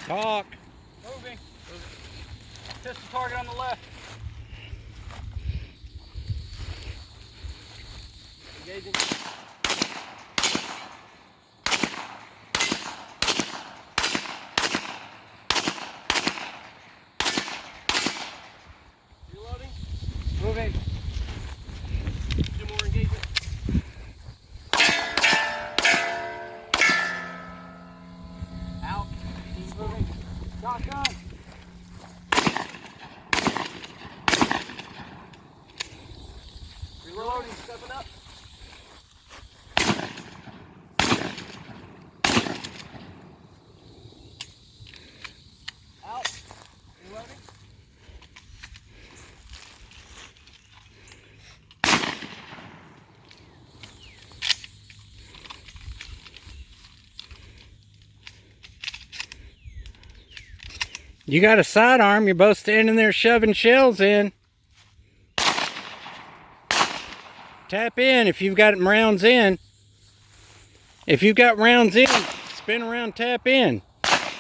Talk. Moving. Pistol target on the left. Engaging. Reloading. Moving. 2 more engagement. Out. Moving. Shotgun. Reloading. Stepping up. Out. Reloading. You got a sidearm. You're both standing there shoving shells in. Tap in if you've got rounds in. If you've got rounds in, spin around, tap in.